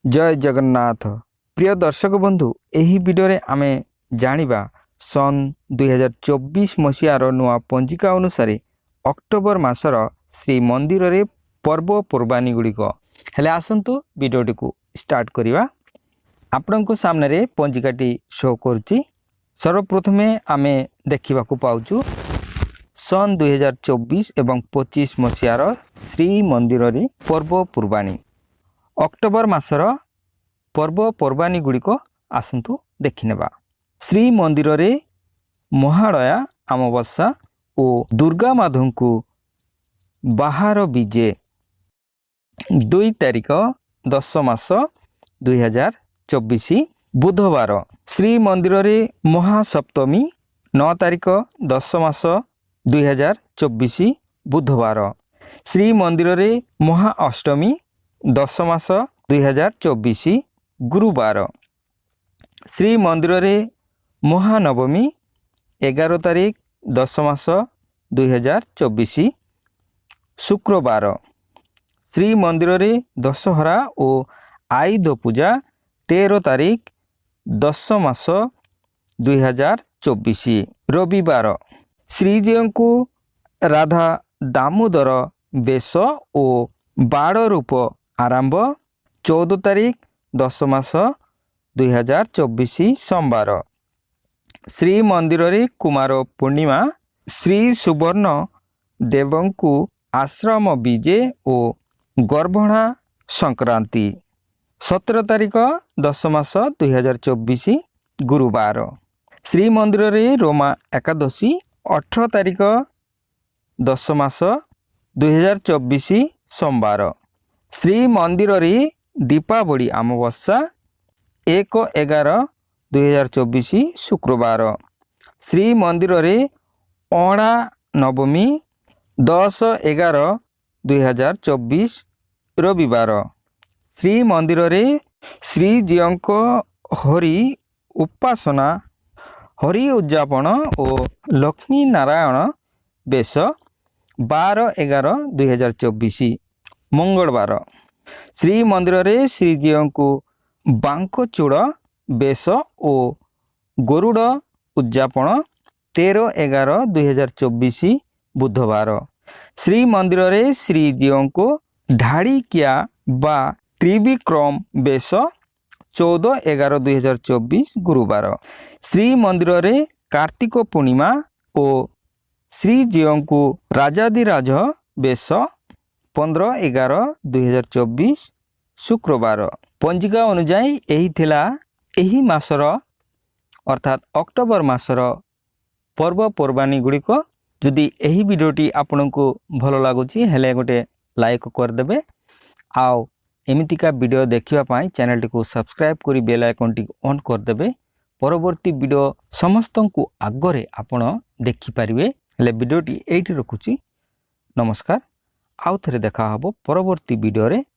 जय जगन्नाथ प्रिय दर्शक बंधु एही वीडियो रे आमे जानिबा सन 2024 मसीहार नुआ पंजिका अनुसार अक्टोबर मासर श्री मंदिर रे पर्वपर्वाणी गुड़िक हेले आसंतु वीडियोटी को स्टार्ट करिवा। आपनको सामने रे पंजिकाटी शो करुच्ची। सर्वप्रथमे आमे देखिबा को पाउचु सन 2024 एवं 25 मसीहार श्री मंदिर रे पर्वपर्वाणी अक्टोबर मासर पर्वपर्वाणी गुड़िक आसंतु देखिनेबा। श्री मंदिर रे महालया अमावस्या और दुर्गा माधव को बाहर विजे 2 तारिख 10 मास 2024 बुधवार। श्री मंदिर रे महासप्तमी 9 तारिख 10 मास 2024 बुधवार। श्री मंदिर रे महाअष्टमी 10 मास 2024 गुरुवार। श्री मंदिर रे महानवमी 11 तारिख 10 मास 2024 शुक्रवार। श्री मंदिर रे दशहरा और आयुध पूजा 13 तारिख 10 मास 2024 रविवार। श्रीजी को राधा दामोदर बेश और बाड़ रूप आरंभ 14 तारिख 10 मास 2024 सोमवार। श्री मंदिर रे कुमार पूर्णिमा श्री सुवर्ण देवंकु आश्रम विजे और गर्भणा संक्रांति 17 तारिख 10 मास 2024 गुरुवार। श्री मंदिर रे रोमा एकादशी 18 तारिख 10 मास 2024 सोमवार। श्री मंदिर रे दीपावली अमावस्या 1/11/2024 शुक्रवार। श्री मंदिर रे अणा नवमी 10/11/2024 रविवार। श्री मंदिर रे श्रीजी हरि उपासना हरि उद्यापन और लक्ष्मी नारायण बेश 12/11/2024 मंगलवार। श्री मंदिर रे श्रीजी को बांकचूड़ बेश और गरुड़ उद्यापन 13/11/2024 बुधवार। श्री मंदिर रे श्रीजी को ढाड़िकिया बा त्रिविक्रम बेश 14/11/2024 गुरुवार। श्री मंदिर रे कार्तिक पूर्णिमा और श्रीजी को राजाधिराज बेश 15/11/2024 शुक्रवार। पंजिका अनुजाई यही थिला एही मासर अर्थात अक्टोबर मासर पर्वपर्वाणी गुड़िक। जदि एही वीडियोटी आपनको भल लगुची हेले गोटे लाइक करदेबे। आउ एमितिका वीडियो देखिबा पाई चैनल टी को सब्सक्राइब करी बेल आइकन टी ऑन करदेबे। परवर्ती वीडियो समस्त को आगरे आपण देखि परिवे। हेले वीडियोटी एठी रखुची। नमस्कार। आउ थरे देखा हबो परवर्ती वीडियो रे।